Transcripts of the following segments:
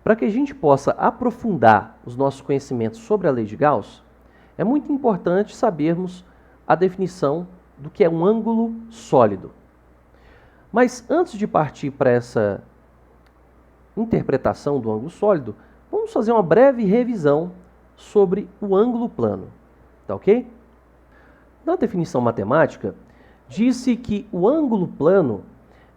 Para que a gente possa aprofundar os nossos conhecimentos sobre a lei de Gauss, é muito importante sabermos a definição do que é um ângulo sólido. Mas antes de partir para essa interpretação do ângulo sólido, vamos fazer uma breve revisão sobre o ângulo plano. Tá ok? Na definição matemática, disse que o ângulo plano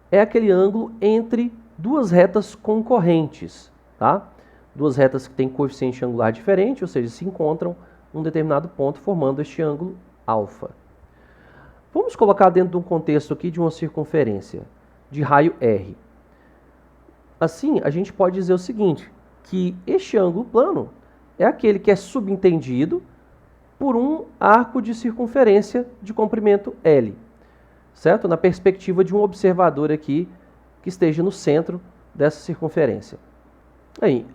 é aquele ângulo entre duas retas concorrentes, tá? Duas retas que têm coeficiente angular diferente, ou seja, se encontram em um determinado ponto formando este ângulo alfa. Vamos colocar dentro de um contexto aqui de uma circunferência de raio R. Assim, a gente pode dizer o seguinte, que este ângulo plano é aquele que é subentendido por um arco de circunferência de comprimento L, certo? Na perspectiva de um observador aqui que esteja no centro dessa circunferência.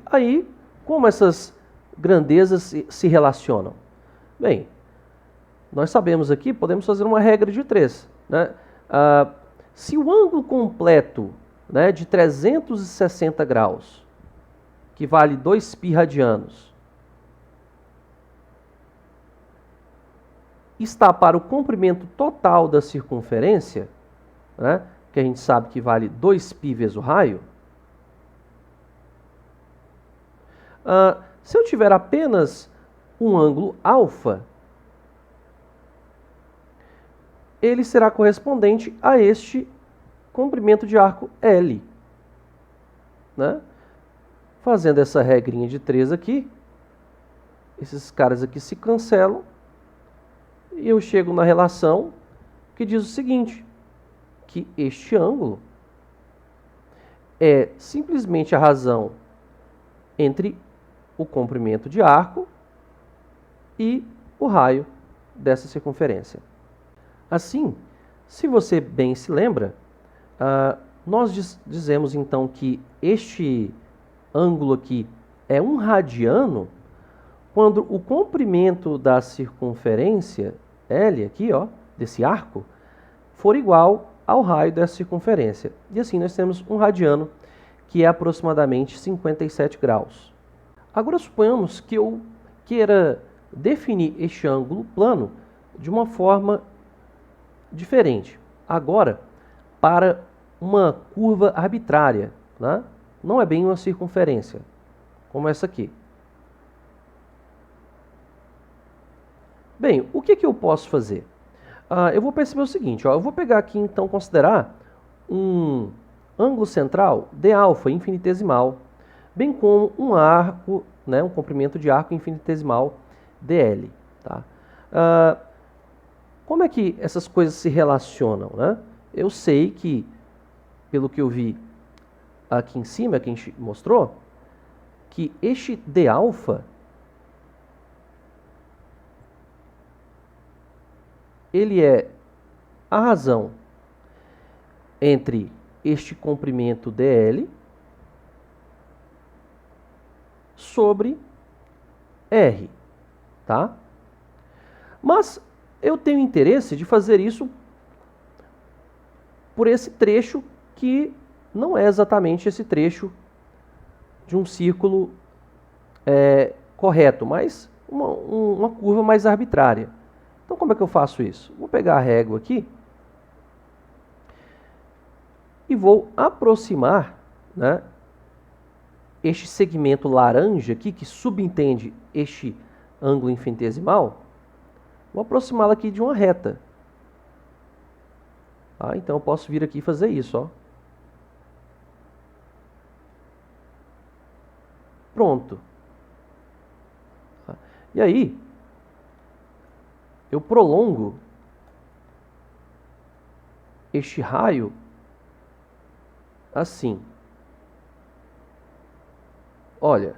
Aí como essas grandezas se relacionam? Bem, nós sabemos aqui, podemos fazer uma regra de 3. Né? Se o ângulo completo, né, de 360 graus, que vale 2π radianos, está para o comprimento total da circunferência, né, que a gente sabe que vale 2π vezes o raio, se eu tiver apenas um ângulo alfa, ele será correspondente a este comprimento de arco L. Né? Fazendo essa regrinha de 3 aqui, esses caras aqui se cancelam, e eu chego na relação que diz o seguinte, que este ângulo é simplesmente a razão entre o comprimento de arco e o raio dessa circunferência. Assim, se você bem se lembra, nós dizemos então que este ângulo aqui é 1 radiano quando o comprimento da circunferência L aqui, ó, desse arco, for igual ao raio dessa circunferência. E assim nós temos 1 radiano, que é aproximadamente 57 graus. Agora suponhamos que eu queira definir este ângulo plano de uma forma diferente. Agora, para uma curva arbitrária, né? Não é bem uma circunferência, como essa aqui. Bem, o que eu posso fazer? Eu vou perceber o seguinte, ó, eu vou pegar aqui então considerar um ângulo central dα infinitesimal, bem como um arco, né, um comprimento de arco infinitesimal dl. Tá? Como é que essas coisas se relacionam? Né? Eu sei que, pelo que eu vi aqui em cima, que a gente mostrou, que este dα ele é a razão entre este comprimento dl sobre r, tá? Mas eu tenho interesse de fazer isso por esse trecho que não é exatamente esse trecho de um círculo correto, mas uma curva mais arbitrária. Então, como é que eu faço isso? Vou pegar a régua aqui e vou aproximar, né, este segmento laranja aqui, que subentende este ângulo infinitesimal, vou aproximá-lo aqui de uma reta. Tá? Então, eu posso vir aqui e fazer isso. Ó. Pronto. Tá? E aí, eu prolongo este raio assim. Olha,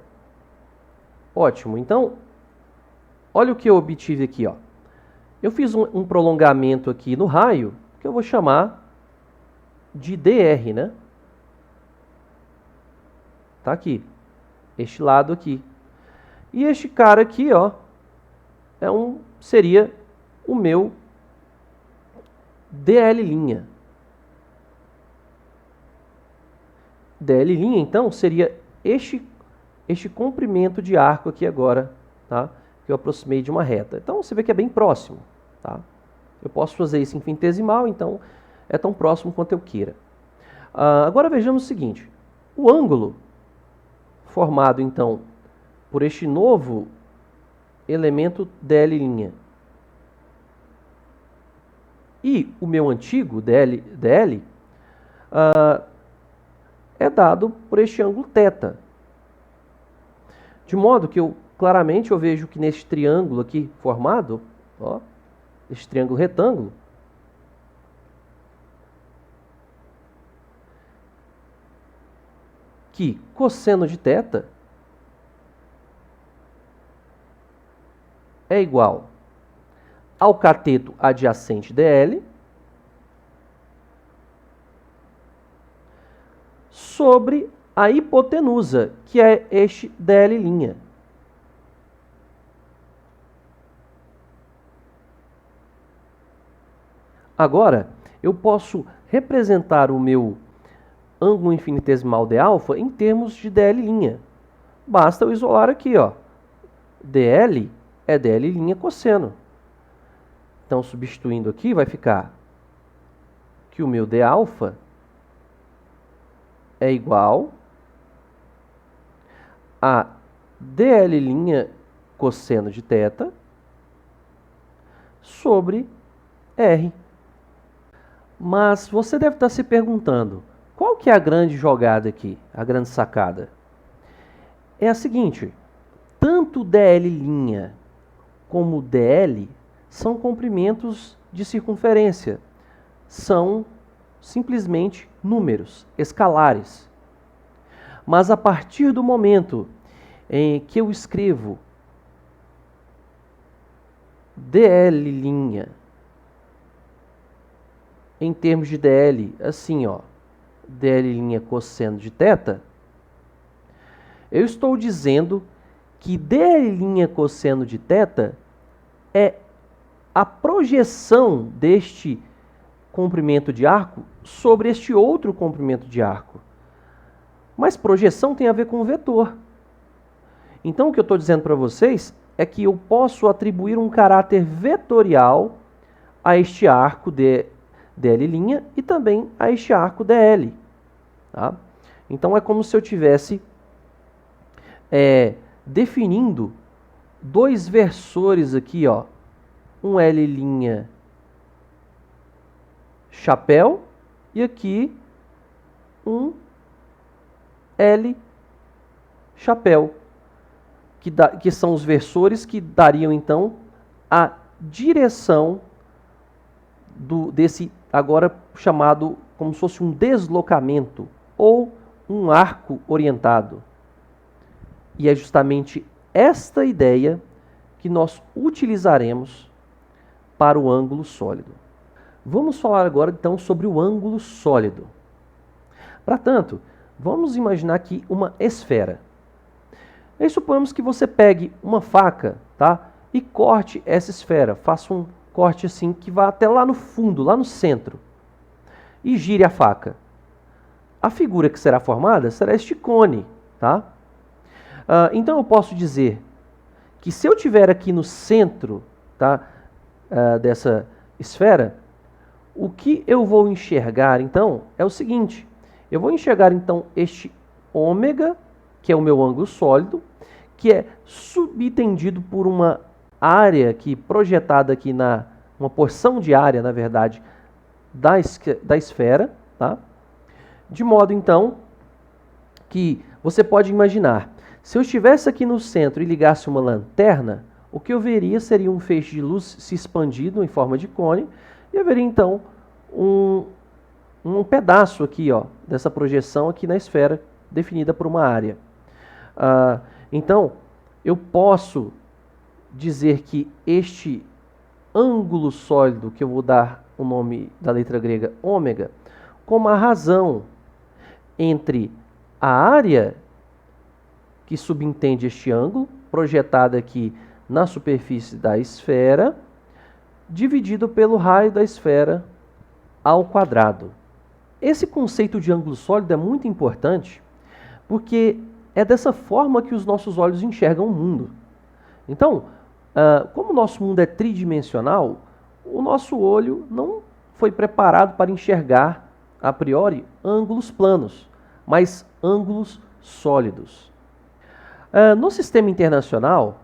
ótimo. Então, olha o que eu obtive aqui. Ó. Eu fiz um prolongamento aqui no raio, que eu vou chamar de dr, né? Tá aqui, este lado aqui. E este cara aqui, ó, seria o meu dl'. dl', então, seria este este comprimento de arco aqui agora, tá? Que eu aproximei de uma reta. Então, você vê que é bem próximo, tá? Eu posso fazer isso em infinitesimal, então é tão próximo quanto eu queira. Agora vejamos o seguinte. O ângulo formado, então, por este novo elemento dl' e o meu antigo dl é dado por este ângulo θ. De modo que claramente eu vejo que neste triângulo aqui formado, ó, este triângulo retângulo, que cosseno de θ é igual ao cateto adjacente dl sobre a hipotenusa, que é este dl'. Agora, eu posso representar o meu ângulo infinitesimal de alfa em termos de dl'. Basta eu isolar aqui, ó. dl é dl' cosseno. Então, substituindo aqui, vai ficar que o meu d alfa é igual a dl' cosseno de θ sobre r. Mas você deve estar se perguntando, qual que é a grande jogada aqui, a grande sacada? É a seguinte, tanto dl' como dl são comprimentos de circunferência, são simplesmente números escalares. Mas a partir do momento em que eu escrevo dl' em termos de dl, assim, ó, dl' cosseno de θ, eu estou dizendo que dl' cosseno de θ é a projeção deste comprimento de arco sobre este outro comprimento de arco. Mas projeção tem a ver com vetor. Então, o que eu estou dizendo para vocês é que eu posso atribuir um caráter vetorial a este arco dl' e também a este arco dl. Tá? Então, é como se eu estivesse definindo dois versores aqui, ó, um L' chapéu e aqui um L chapéu, que são os versores que dariam então a direção desse agora chamado como se fosse um deslocamento ou um arco orientado. E é justamente esta ideia que nós utilizaremos para o ângulo sólido. Vamos falar agora então sobre o ângulo sólido. Para tanto, vamos imaginar aqui uma esfera. E suponhamos que você pegue uma faca, tá, e corte essa esfera. Faça um corte assim que vá até lá no fundo, lá no centro. E gire a faca. A figura que será formada será este cone, tá? Então eu posso dizer que se eu tiver aqui no centro, tá, dessa esfera, o que eu vou enxergar então é o seguinte: eu vou enxergar então este ômega, que é o meu ângulo sólido, que é subentendido por uma área aqui projetada aqui uma porção de área, na verdade, da esfera, tá? De modo então que você pode imaginar, se eu estivesse aqui no centro e ligasse uma lanterna, o que eu veria seria um feixe de luz se expandindo em forma de cone, e eu veria então um pedaço aqui, ó, dessa projeção aqui na esfera, definida por uma área. Então, eu posso dizer que este ângulo sólido, que eu vou dar o nome da letra grega ômega, como a razão entre a área que subentende este ângulo, projetada aqui na superfície da esfera, dividido pelo raio da esfera ao quadrado. Esse conceito de ângulo sólido é muito importante, porque é dessa forma que os nossos olhos enxergam o mundo. Então, como o nosso mundo é tridimensional, o nosso olho não foi preparado para enxergar, a priori, ângulos planos, mas ângulos sólidos. No sistema internacional,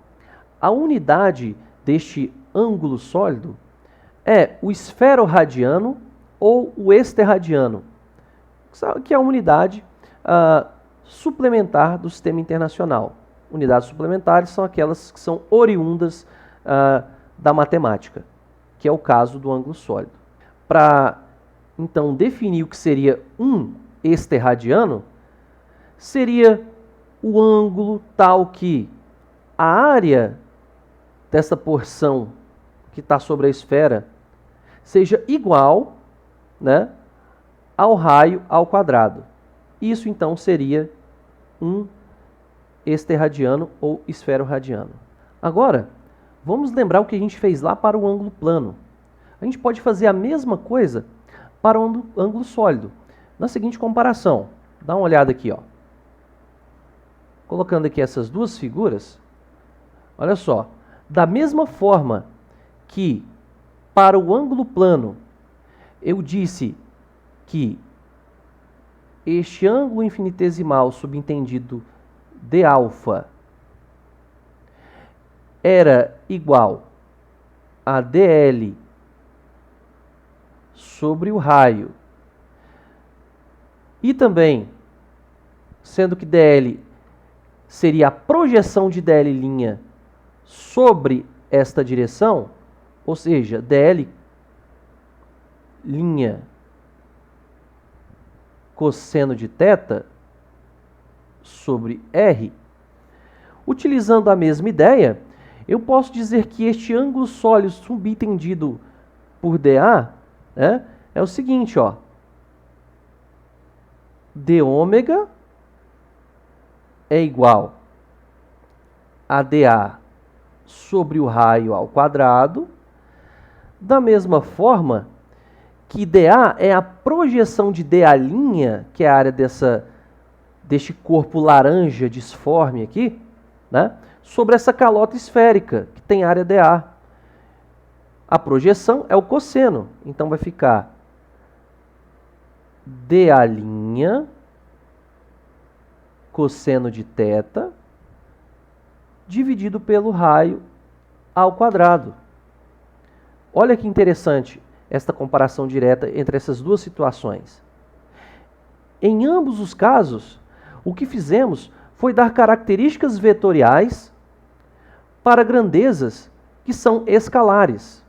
a unidade deste ângulo sólido é o esferoradiano ou o exterradiano, que é a unidade suplementar do sistema internacional. Unidades suplementares são aquelas que são oriundas da matemática, que é o caso do ângulo sólido. Para, então, definir o que seria um exterradiano, seria o ângulo tal que a área dessa porção que está sobre a esfera seja igual, né, ao raio ao quadrado. Isso, então, seria um exterradiano ou esferoradiano. Agora, vamos lembrar o que a gente fez lá para o ângulo plano. A gente pode fazer a mesma coisa para o ângulo sólido. Na seguinte comparação, dá uma olhada aqui, ó. Colocando aqui essas duas figuras, olha só, da mesma forma que para o ângulo plano eu disse que este ângulo infinitesimal subentendido dα era igual a dl sobre o raio, e também, sendo que dl seria a projeção de dl' sobre esta direção, ou seja, dl' cosseno de θ sobre r, utilizando a mesma ideia, eu posso dizer que este ângulo sólido subentendido por dA, né, é o seguinte, ó, dω é igual a dA sobre o raio ao quadrado, da mesma forma que dA é a projeção de dA', que é a área deste corpo laranja disforme aqui, né, sobre essa calota esférica, que tem área dA. A projeção é o cosseno, então vai ficar dA' cosseno de θ dividido pelo raio ao quadrado. Olha que interessante esta comparação direta entre essas duas situações. Em ambos os casos, o que fizemos foi dar características vetoriais para grandezas que são escalares.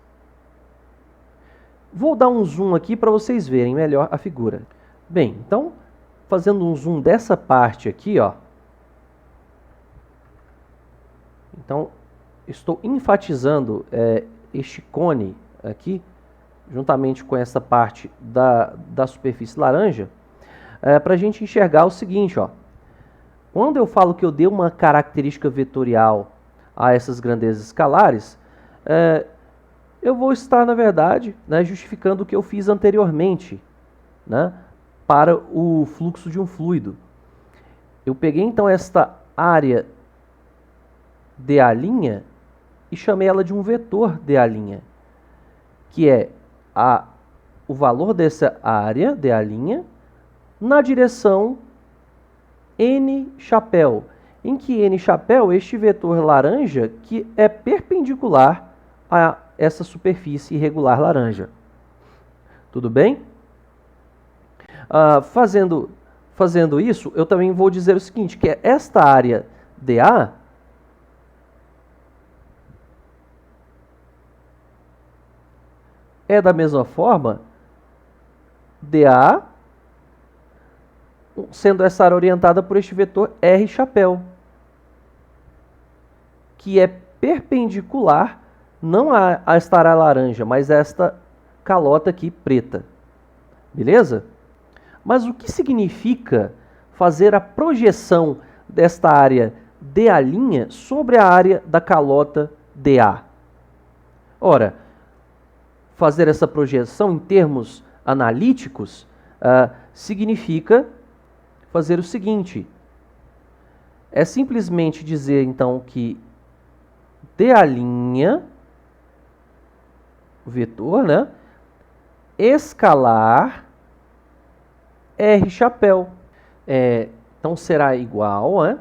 Vou dar um zoom aqui para vocês verem melhor a figura. Bem, então, fazendo um zoom dessa parte aqui, ó. Então, estou enfatizando este cone aqui, juntamente com essa parte da superfície laranja, para a gente enxergar o seguinte, ó. Quando eu falo que eu dei uma característica vetorial a essas grandezas escalares, eu vou estar, na verdade, né, justificando o que eu fiz anteriormente, né, para o fluxo de um fluido. Eu peguei, então, esta área dA' e chamei ela de um vetor dA', que é o valor dessa área dA' na direção n chapéu, em que n chapéu, este vetor laranja, que é perpendicular a essa superfície irregular laranja. Tudo bem? Fazendo isso, eu também vou dizer o seguinte, que esta área dA é da mesma forma dA, sendo essa área orientada por este vetor R chapéu, que é perpendicular não a esta área laranja, mas a esta calota aqui preta. Beleza? Mas o que significa fazer a projeção desta área dA' sobre a área da calota dA? Ora, fazer essa projeção em termos analíticos significa fazer o seguinte: é simplesmente dizer, então, que D' vetor, né? Escalar R chapéu. Então, será igual, né,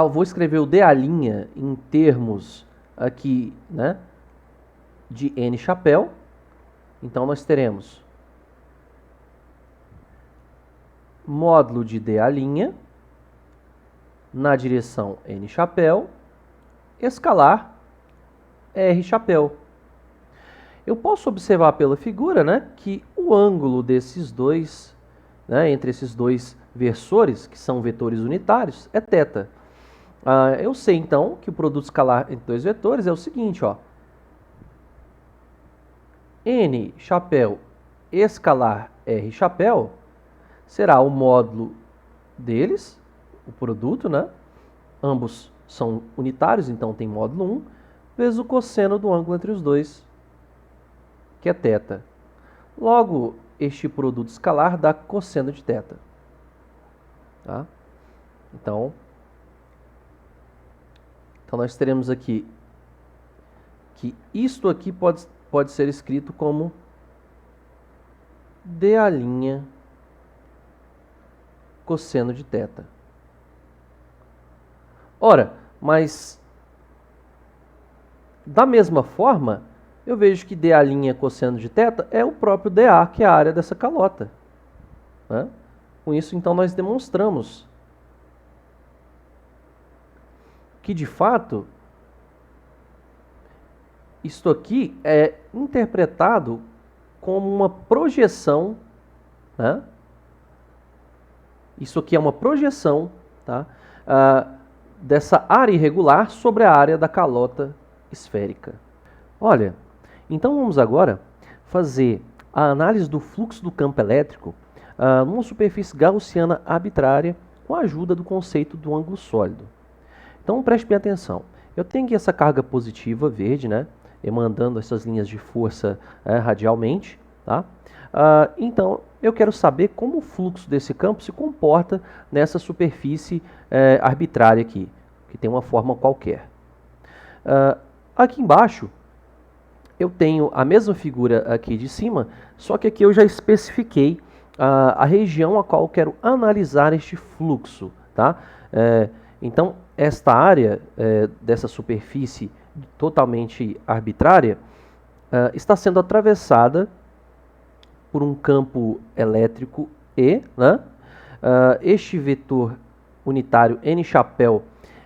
vou escrever o D' em termos aqui, né, de N chapéu. Então, nós teremos módulo de D' na direção N chapéu, escalar R chapéu. Eu posso observar pela figura, né, que o ângulo desses dois, né, entre esses dois versores, que são vetores unitários, é θ. Eu sei, então, que o produto escalar entre dois vetores é o seguinte, ó. N chapéu escalar R chapéu será o módulo deles, o produto, né? Ambos são unitários, então tem módulo 1, vezes o cosseno do ângulo entre os dois, que é θ. Logo, este produto escalar dá cosseno de θ. Tá? Então, nós teremos aqui que isto aqui pode ser escrito como D' cosseno de θ. Ora, mas da mesma forma, eu vejo que D' cosseno de θ é o próprio dA, que é a área dessa calota. Né? Com isso, então, nós demonstramos que, de fato, isto aqui é interpretado como uma projeção, né? Isso aqui é uma projeção, tá? Dessa área irregular sobre a área da calota esférica. Olha, então vamos agora fazer a análise do fluxo do campo elétrico numa superfície gaussiana arbitrária com a ajuda do conceito do ângulo sólido. Então preste bem atenção. Eu tenho aqui essa carga positiva verde, né, emandando essas linhas de força radialmente. Tá? Então eu quero saber como o fluxo desse campo se comporta nessa superfície arbitrária aqui, que tem uma forma qualquer. Aqui embaixo eu tenho a mesma figura aqui de cima, só que aqui eu já especifiquei a região a qual eu quero analisar este fluxo. Tá? Então, esta área dessa superfície totalmente arbitrária está sendo atravessada por um campo elétrico E. Né? Este vetor unitário N chapéu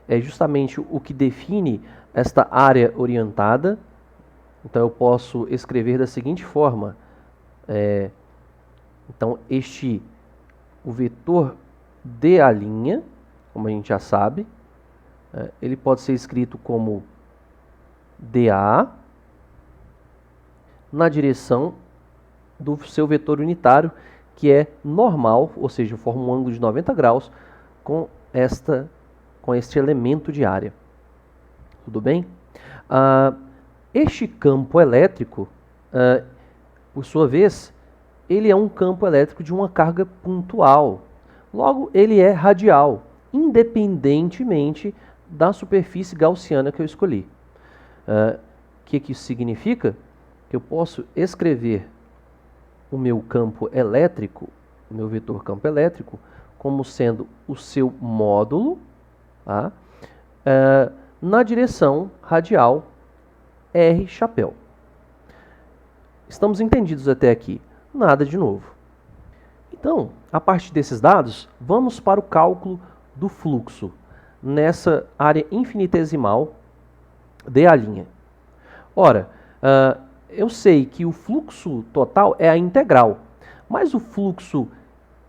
é justamente o que define esta área orientada. Então, eu posso escrever da seguinte forma. Então, o vetor dA', como a gente já sabe, ele pode ser escrito como dA na direção do seu vetor unitário, que é normal, ou seja, forma um ângulo de 90 graus com este elemento de área. Tudo bem? Este campo elétrico, por sua vez, ele é um campo elétrico de uma carga pontual. Logo, ele é radial, independentemente da superfície gaussiana que eu escolhi. O que isso significa? Que eu posso escrever o meu campo elétrico, o meu vetor campo elétrico, como sendo o seu módulo, tá? Na direção radial R chapéu. Estamos entendidos até aqui? Nada de novo. Então, a partir desses dados, vamos para o cálculo do fluxo nessa área infinitesimal dA'. Ora, eu sei que o fluxo total é a integral, mas o fluxo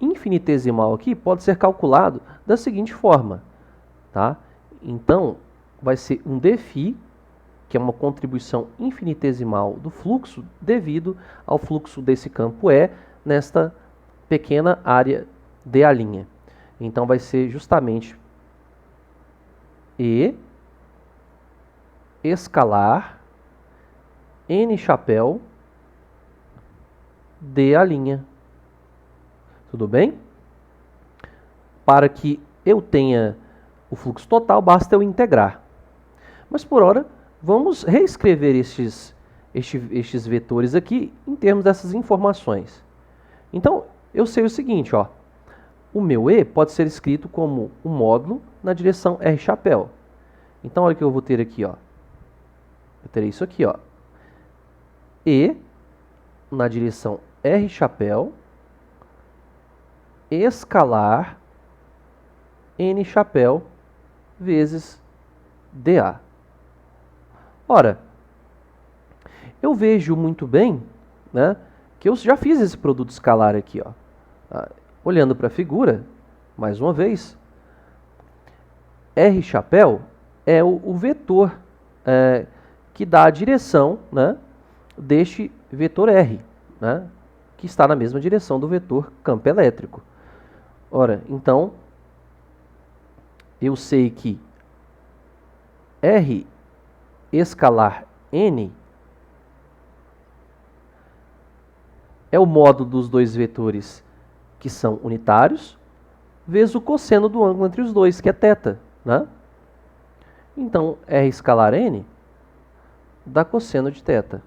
infinitesimal aqui pode ser calculado da seguinte forma. Tá? Então, vai ser um dφ, que é uma contribuição infinitesimal do fluxo, devido ao fluxo desse campo E nesta pequena área dA'. Então, vai ser justamente E escalar N chapéu D'. Tudo bem? Para que eu tenha o fluxo total, basta eu integrar. Mas por hora, vamos reescrever estes vetores aqui em termos dessas informações. Então, eu sei o seguinte, ó, o meu E pode ser escrito como um módulo na direção R chapéu. Então, olha o que eu vou ter aqui, ó. Eu terei isso aqui, ó. E na direção R chapéu escalar N chapéu vezes dA. Ora, eu vejo muito bem, né, que eu já fiz esse produto escalar aqui, ó. Olhando para a figura, mais uma vez, R chapéu é o vetor que dá a direção, né, deste vetor R, né, que está na mesma direção do vetor campo elétrico. Ora, então, eu sei que R escalar N é o módulo dos dois vetores que são unitários, vezes o cosseno do ângulo entre os dois, que é θ, né? Então, R escalar N dá cosseno de θ.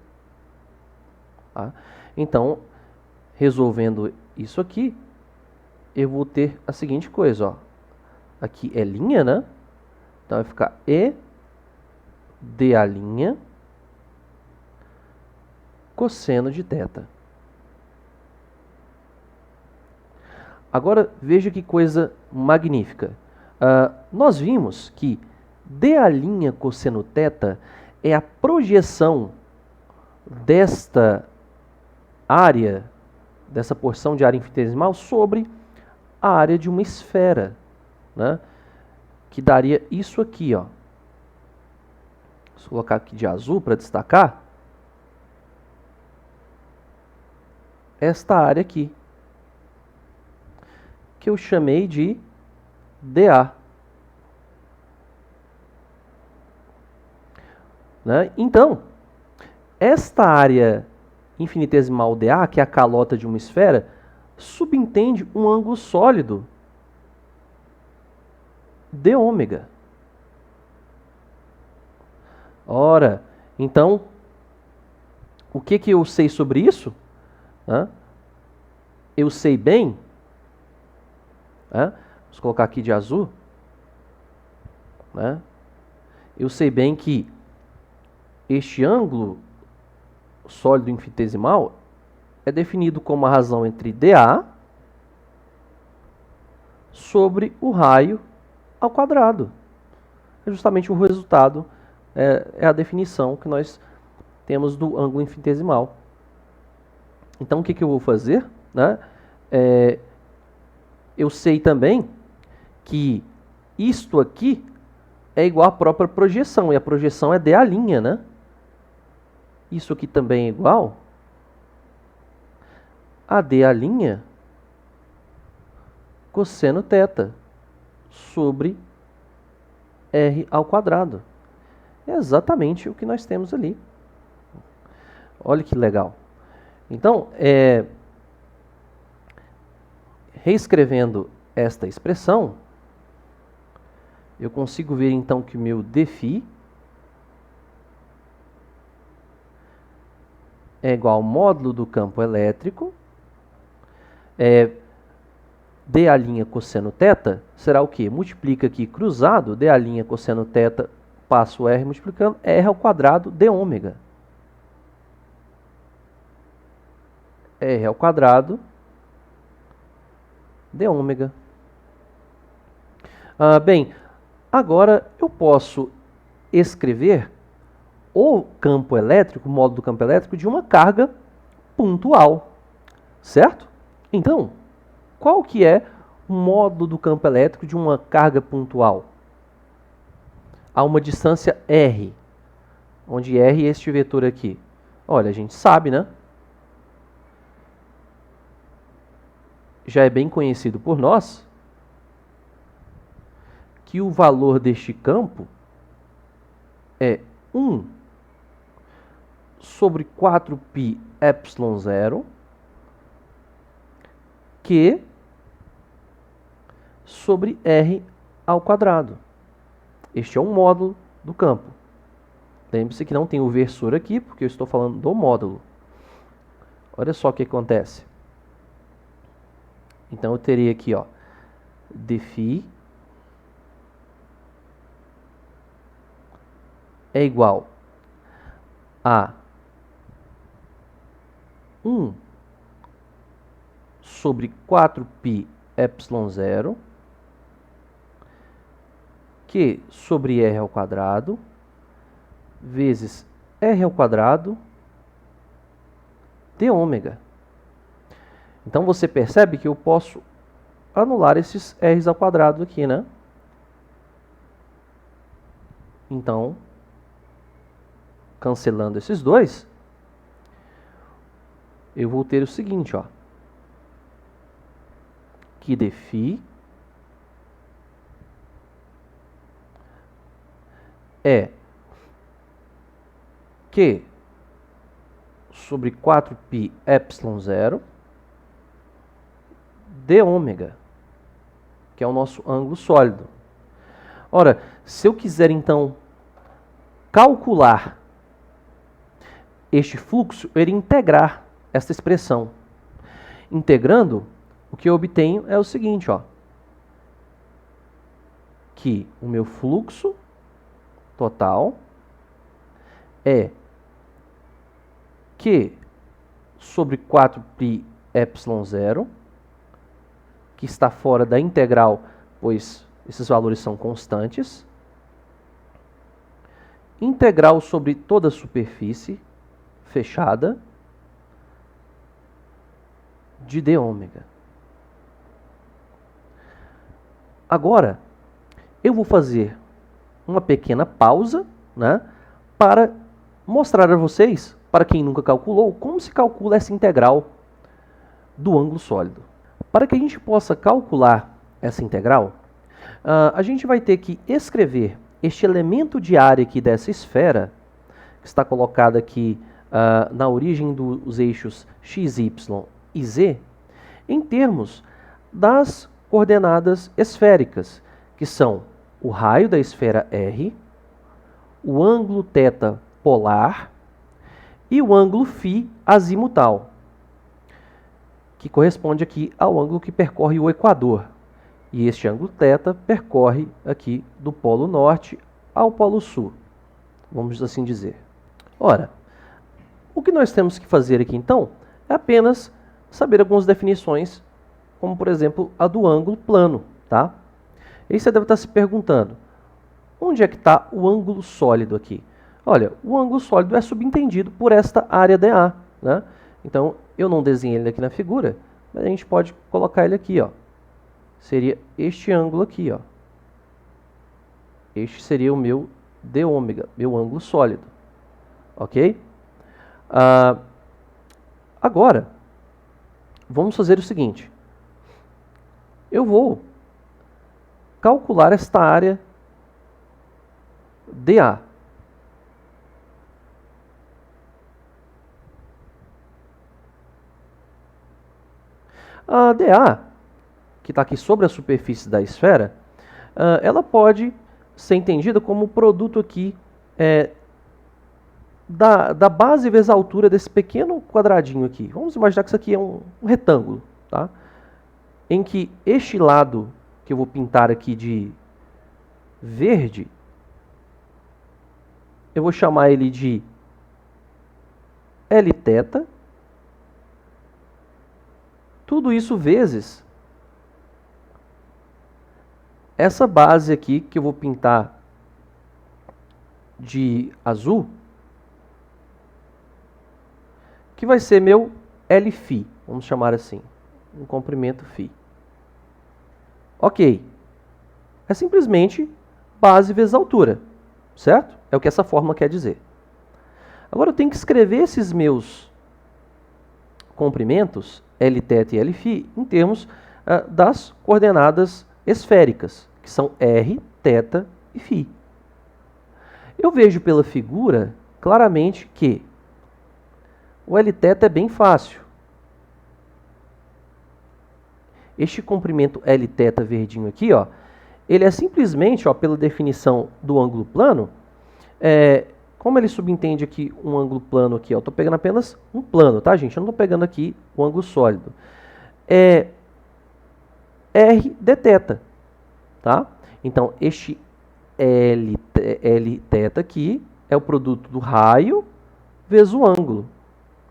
Tá? Então, resolvendo isso aqui, eu vou ter a seguinte coisa, ó. Aqui é linha, né? Então, vai ficar E dA' cosseno de θ. Agora, veja que coisa magnífica. Nós vimos que dA' cosseno θ é a projeção desta área, dessa porção de área infinitesimal sobre a área de uma esfera, né? Que daria isso aqui, ó. Vou colocar aqui de azul para destacar. Esta área aqui, que eu chamei de dA. Né? Então, esta área infinitesimal dA, que é a calota de uma esfera, subentende um ângulo sólido dω. Ora, então, o que eu sei sobre isso? Eu sei bem, vamos colocar aqui de azul, né? Eu sei bem que este ângulo sólido infinitesimal é definido como a razão entre dA sobre o raio ao quadrado. É justamente o resultado, é a definição que nós temos do ângulo infinitesimal. Então, o que eu vou fazer? Né? Eu sei também que isto aqui é igual à própria projeção, e a projeção é dA', né? Isso aqui também é igual a dA' cosseno θ sobre R ao quadrado. É exatamente o que nós temos ali. Olha que legal. Então, reescrevendo esta expressão, eu consigo ver então que o meu dφ é igual ao módulo do campo elétrico, dA' cosseno θ será o quê? Multiplica aqui cruzado, dA' cosseno θ, passo R multiplicando, R ao quadrado dω. R ao quadrado dω. Bem, agora eu posso escrever o campo elétrico, o módulo do campo elétrico, de uma carga pontual, certo? Então, qual que é o módulo do campo elétrico de uma carga pontual? A uma distância R, onde R é este vetor aqui. Olha, a gente sabe, né? Já é bem conhecido por nós que o valor deste campo é 1 sobre 4πε0 Q sobre R ao quadrado. Este é um módulo do campo. Lembre-se que não tem o versor aqui, porque eu estou falando do módulo. Olha só o que acontece. Então, eu teria aqui, ó, dφ é igual a 1 sobre 4π epsilon zero, Q sobre R ao quadrado, vezes R ao quadrado de ômega. Então, você percebe que eu posso anular esses R's ao quadrado aqui, né? Então, cancelando esses dois, eu vou ter o seguinte, ó, que dφ é Q sobre 4π epsilon zero de ômega, que é o nosso ângulo sólido. Ora, se eu quiser, então, calcular este fluxo, eu iria integrar esta expressão. Integrando, o que eu obtenho é o seguinte, ó, que o meu fluxo total é Q sobre 4π epsilon zero, que está fora da integral, pois esses valores são constantes, integral sobre toda a superfície fechada de d ômega. Agora, eu vou fazer uma pequena pausa, né, para mostrar a vocês, para quem nunca calculou, como se calcula essa integral do ângulo sólido. Para que a gente possa calcular essa integral, a gente vai ter que escrever este elemento de área aqui dessa esfera, que está colocado aqui na origem dos eixos x, y e z, em termos das coordenadas esféricas, que são o raio da esfera R, o ângulo θ polar e o ângulo φ azimutal, que corresponde aqui ao ângulo que percorre o equador. E este ângulo θ percorre aqui do polo norte ao polo sul, vamos assim dizer. Ora, o que nós temos que fazer aqui então é apenas saber algumas definições, como por exemplo a do ângulo plano, tá? E aí você deve estar se perguntando, onde é que está o ângulo sólido aqui? Olha, o ângulo sólido é subentendido por esta área DA, né? Então, eu não desenhei ele aqui na figura, mas a gente pode colocar ele aqui, ó. Seria este ângulo aqui, ó. Este seria o meu d ômega, meu ângulo sólido. Ok? Agora, vamos fazer o seguinte. Eu vou calcular esta área DA. A DA, que está aqui sobre a superfície da esfera, ela pode ser entendida como o produto aqui da base vezes a altura desse pequeno quadradinho aqui. Vamos imaginar que isso aqui é um retângulo, tá? Em que este lado, que eu vou pintar aqui de verde, eu vou chamar ele de Lθ. Tudo isso vezes essa base aqui, que eu vou pintar de azul, que vai ser meu Lφ, vamos chamar assim, um comprimento φ. Ok. É simplesmente base vezes altura, certo? É o que essa fórmula quer dizer. Agora eu tenho que escrever esses meus comprimentos, Lθ e Lφ, em termos das coordenadas esféricas, que são R, θ e φ. Eu vejo pela figura claramente que o Lθ é bem fácil. este comprimento Lθ verdinho aqui, ó, ele é simplesmente, ó, pela definição do ângulo plano, como ele subentende aqui um ângulo plano aqui, ó, eu estou pegando apenas um plano, tá, gente? Eu não estou pegando aqui o ângulo sólido. É r dθ, tá? Então, este Lθ aqui é o produto do raio vezes o ângulo,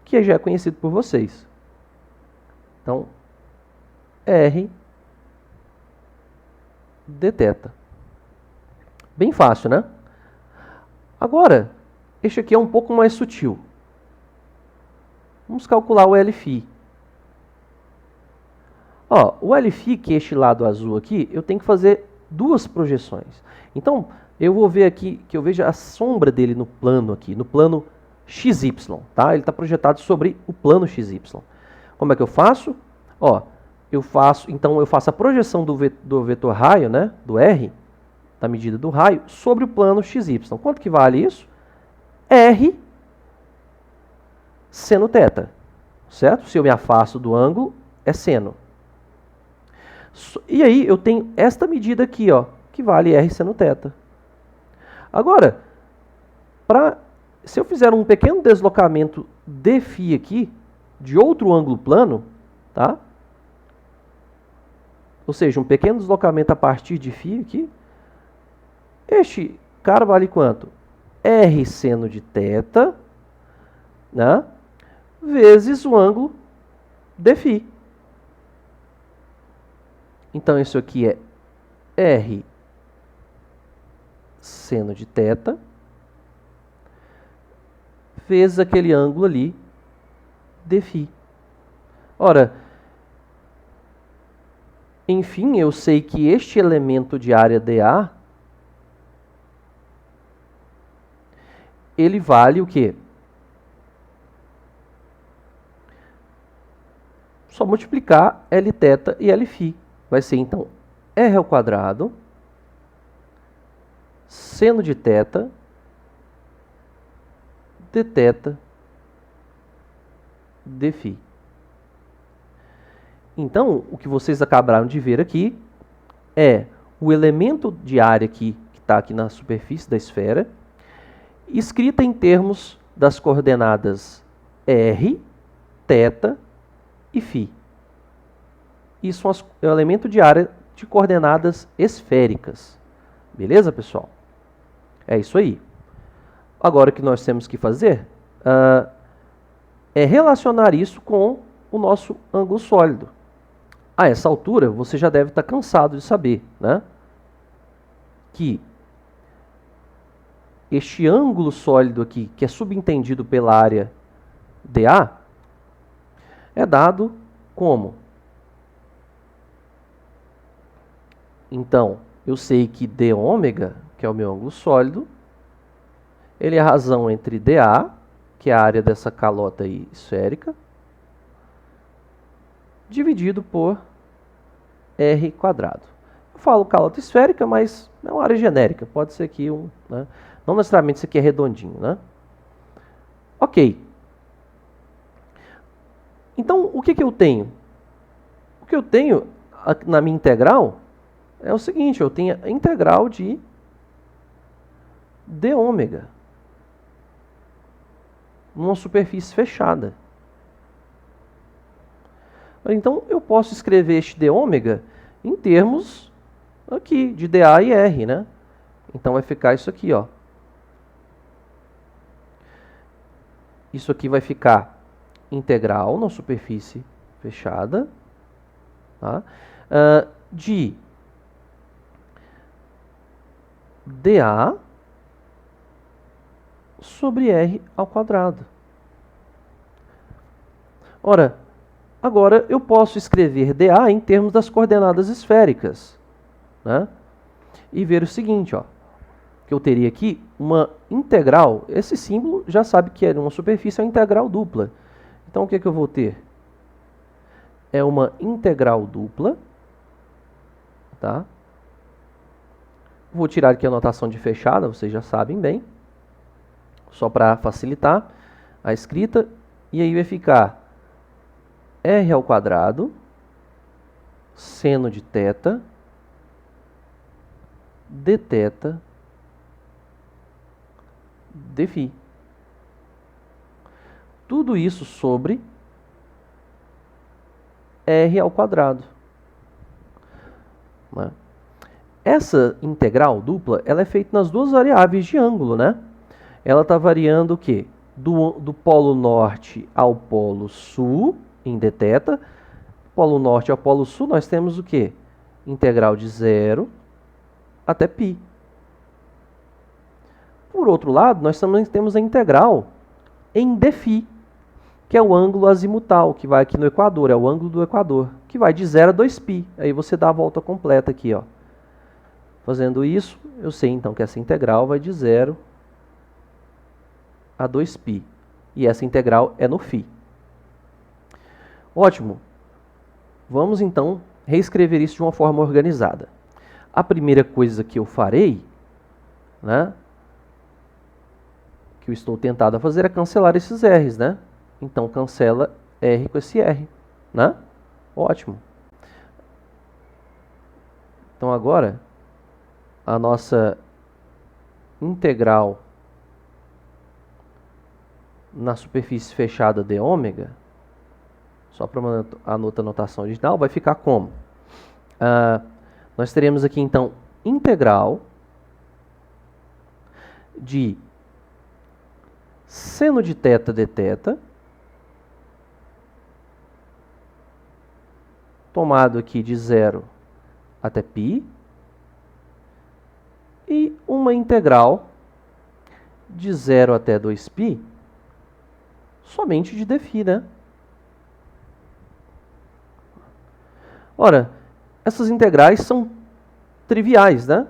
que já é conhecido por vocês. Então, r dθ. Bem fácil, né? Agora, este aqui é um pouco mais sutil. Vamos calcular o Lφ. Ó, o Lφ, que é este lado azul aqui, eu tenho que fazer duas projeções. Então, eu vou ver aqui, que eu veja a sombra dele no plano aqui, no plano XY, tá? Ele está projetado sobre o plano XY. Como é que eu faço? Ó, eu faço a projeção do vetor raio, né, do R, da medida do raio, sobre o plano XY. Quanto que vale isso? R seno θ, certo? Se eu me afasto do ângulo, é seno. E aí eu tenho esta medida aqui, ó, que vale R seno θ. Agora, se eu fizer um pequeno deslocamento de φ aqui, de outro ângulo plano, tá? Ou seja, um pequeno deslocamento a partir de φ aqui, este cara vale quanto? R seno de θ, né, vezes o ângulo de φ. Então, isso aqui é R seno de θ vezes aquele ângulo ali de φ. Ora, enfim, eu sei que este elemento de área dA, ele vale o quê? Só multiplicar Lθ e Lφ. Vai ser, então, R ao quadrado, seno de θ, dθ, dφ. Então, o que vocês acabaram de ver aqui é o elemento de área aqui, que está aqui na superfície da esfera, escrita em termos das coordenadas R, θ e φ. Isso é o elemento de área de coordenadas esféricas. Beleza, pessoal? É isso aí. Agora, o que nós temos que fazer é relacionar isso com o nosso ângulo sólido. A essa altura, você já deve estar cansado de saber, né, que este ângulo sólido aqui, que é subentendido pela área dA, é dado como? Então, eu sei que dω, que é o meu ângulo sólido, ele é a razão entre dA, que é a área dessa calota aí esférica, dividido por R quadrado. Eu falo calota esférica, mas é uma área genérica. Pode ser aqui né? Não necessariamente isso aqui é redondinho, né? Ok. Então, o que eu tenho? O que eu tenho na minha integral é o seguinte, eu tenho a integral de dω numa superfície fechada. Então, eu posso escrever este dω em termos aqui de dA e R, né? Então, vai ficar isso aqui, ó. Isso aqui vai ficar integral na superfície fechada, tá? De dA sobre R ao quadrado. Ora, agora eu posso escrever dA em termos das coordenadas esféricas, né? E ver o seguinte, ó, que eu teria aqui uma integral. Esse símbolo já sabe que é uma superfície, é uma integral dupla. Então, o que eu vou ter? É uma integral dupla, tá? Vou tirar aqui a notação de fechada, vocês já sabem bem. Só para facilitar a escrita. E aí vai ficar R ao quadrado seno de θ dθ dφ. Tudo isso sobre r ao quadrado. Né? Essa integral dupla, ela é feita nas duas variáveis de ângulo, né? Ela está variando o quê? Do polo norte ao polo sul, em dθ. Polo norte ao polo sul, nós temos o quê? Integral de 0 até π. Por outro lado, nós também temos a integral em dφ, que é o ângulo azimutal, que vai aqui no equador, é o ângulo do equador, que vai de 0 a 2π. Aí você dá a volta completa aqui, ó. Fazendo isso, eu sei então que essa integral vai de 0 a 2π. E essa integral é no φ. Ótimo. Vamos então reescrever isso de uma forma organizada. A primeira coisa que eu farei, né, que eu estou tentado a fazer é cancelar esses R's, né? Então cancela R com esse R, né? Ótimo. Então agora a nossa integral na superfície fechada de ômega, só para a notação original, vai ficar como? Nós teremos aqui, então, integral de seno de θ dθ, tomado aqui de 0 até π, e uma integral de 0 até 2π, somente de dφ, né? Ora, essas integrais são triviais, né?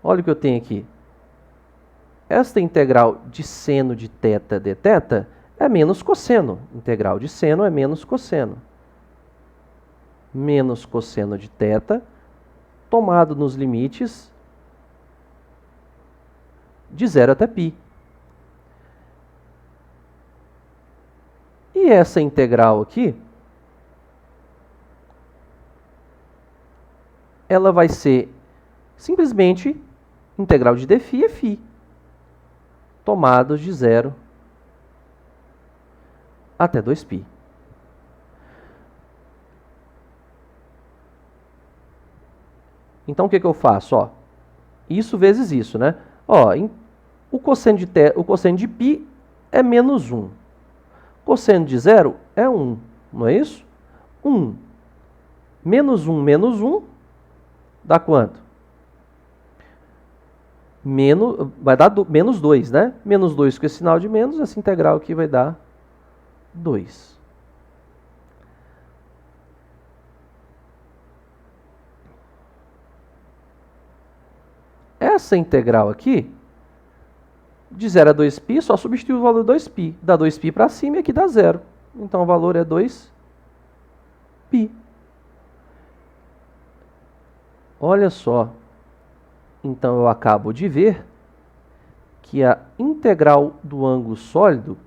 Olha o que eu tenho aqui. Esta integral de seno de θ dθ é menos cosseno. Integral de seno é menos cosseno. Menos cosseno de θ, tomado nos limites de 0 até π. E essa integral aqui, ela vai ser simplesmente integral de dφ é φ, tomados de 0 até 2π. Então, o que eu faço? Ó, isso vezes isso, né? Ó, o cosseno de π é menos 1. Cosseno de 0 é 1, não é isso? 1 menos 1 dá quanto? Vai dar menos 2, né? Menos 2 com esse sinal de menos, essa integral aqui vai dar 2. Essa integral aqui, de 0 a 2π, só substitui o valor 2π. Dá 2π para cima e aqui dá 0. Então o valor é 2π. Olha só. Então eu acabo de ver que a integral do ângulo sólido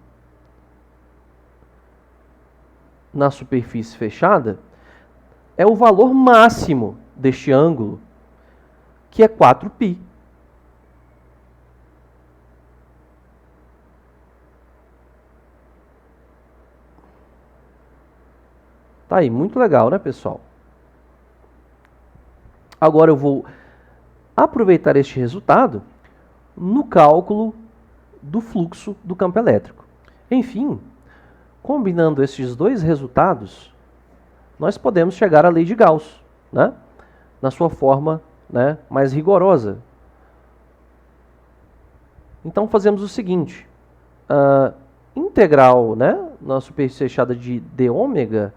na superfície fechada é o valor máximo deste ângulo, que é 4π. Tá aí, muito legal, né, pessoal? Agora eu vou aproveitar este resultado no cálculo do fluxo do campo elétrico. Enfim, combinando esses dois resultados, nós podemos chegar à lei de Gauss, né? Na sua forma, né, mais rigorosa. Então fazemos o seguinte, a integral, né, na superfície fechada de dômega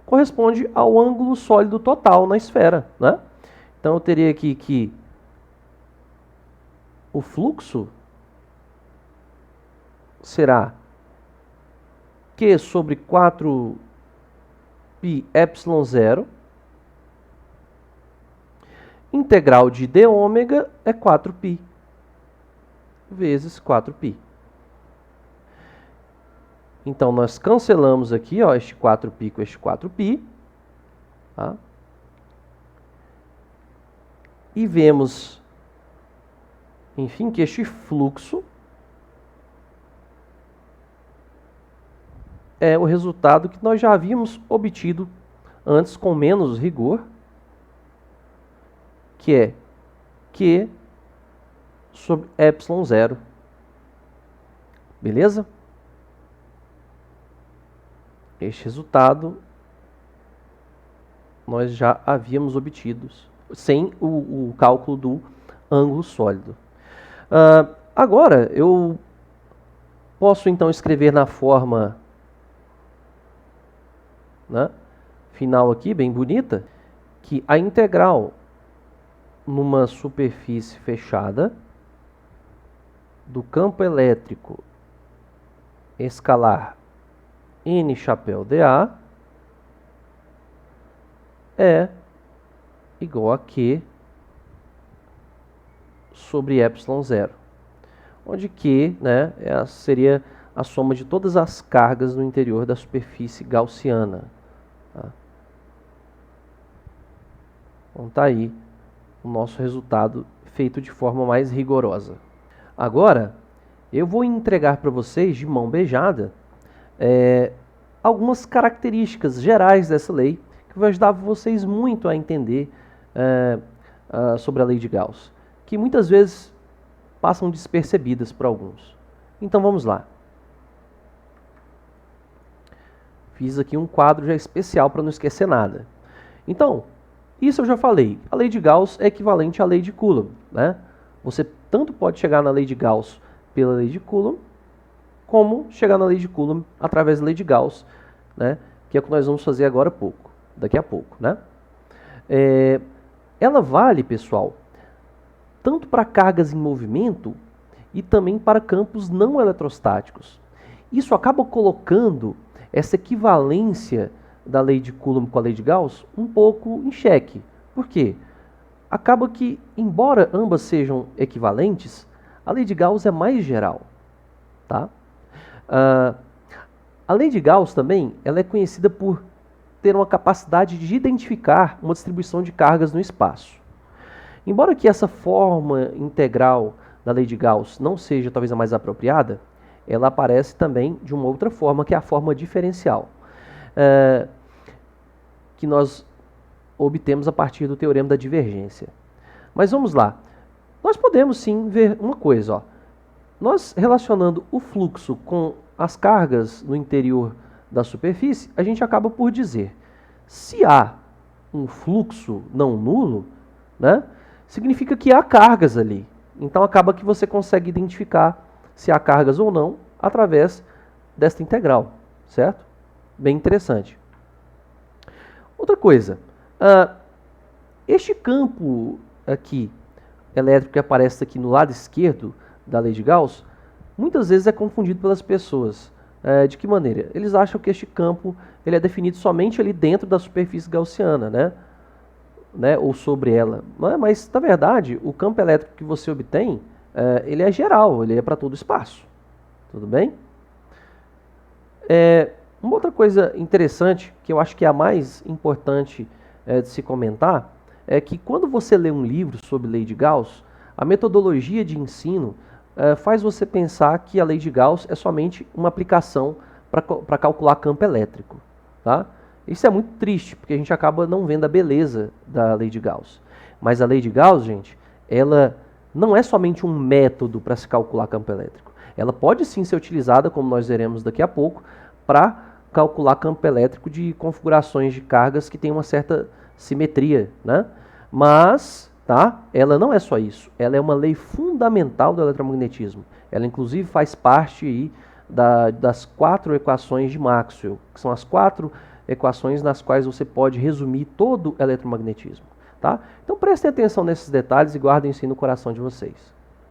corresponde ao ângulo sólido total na esfera, né? Então eu teria aqui que o fluxo será Q sobre 4π epsilon 0. Integral de dômega é 4π vezes 4π. Então, nós cancelamos aqui, ó, este 4π com este 4π. Tá? E vemos, enfim, que este fluxo é o resultado que nós já havíamos obtido antes com menos rigor, que é Q sobre ε0. Beleza? Este resultado nós já havíamos obtido sem o cálculo do ângulo sólido. Agora, eu posso então escrever na forma, né, final aqui, bem bonita, que a integral numa superfície fechada do campo elétrico escalar N chapéu dA é igual a Q sobre ε0, onde Q, né, seria a soma de todas as cargas no interior da superfície gaussiana. Tá? Então tá aí o nosso resultado feito de forma mais rigorosa. Agora, eu vou entregar para vocês, de mão beijada, algumas características gerais dessa lei, que vai ajudar vocês muito a entender sobre a lei de Gauss, que muitas vezes passam despercebidas por alguns. Então vamos lá. Fiz aqui um quadro já especial para não esquecer nada. Então, isso eu já falei. A lei de Gauss é equivalente à lei de Coulomb, né? Você tanto pode chegar na lei de Gauss pela lei de Coulomb, como chegar na lei de Coulomb através da lei de Gauss, né? Que é o que nós vamos fazer agora daqui a pouco, né? Ela vale, pessoal, tanto para cargas em movimento e também para campos não eletrostáticos. Isso acaba colocando essa equivalência da lei de Coulomb com a lei de Gauss um pouco em xeque. Por quê? Acaba que, embora ambas sejam equivalentes, a lei de Gauss é mais geral. Tá? A lei de Gauss também ela é conhecida por ter uma capacidade de identificar uma distribuição de cargas no espaço. Embora que essa forma integral da lei de Gauss não seja talvez a mais apropriada, ela aparece também de uma outra forma, que é a forma diferencial, que nós obtemos a partir do teorema da divergência. Mas vamos lá. Nós podemos sim ver uma coisa. Ó. Nós relacionando o fluxo com as cargas no interior da superfície, a gente acaba por dizer, se há um fluxo não nulo, né, significa que há cargas ali. Então acaba que você consegue identificar se há cargas ou não através desta integral, certo? Bem interessante. Outra coisa, este campo aqui elétrico que aparece aqui no lado esquerdo da lei de Gauss, muitas vezes é confundido pelas pessoas. De que maneira? Eles acham que este campo ele é definido somente ali dentro da superfície gaussiana, né? Ou sobre ela. Mas, na verdade, o campo elétrico que você obtém, ele é geral, ele é para todo o espaço. Tudo bem? Uma outra coisa interessante, que eu acho que é a mais importante de se comentar, é que quando você lê um livro sobre lei de Gauss, a metodologia de ensino faz você pensar que a lei de Gauss é somente uma aplicação para calcular campo elétrico. Tá? Isso é muito triste, porque a gente acaba não vendo a beleza da lei de Gauss. Mas a lei de Gauss, gente, ela não é somente um método para se calcular campo elétrico. Ela pode sim ser utilizada, como nós veremos daqui a pouco, para calcular campo elétrico de configurações de cargas que tem uma certa simetria, né? Mas, tá? Ela não é só isso. Ela é uma lei fundamental do eletromagnetismo. Ela, inclusive, faz parte aí das 4 equações de Maxwell, que são as 4 equações nas quais você pode resumir todo o eletromagnetismo. Tá? Então prestem atenção nesses detalhes e guardem isso aí no coração de vocês.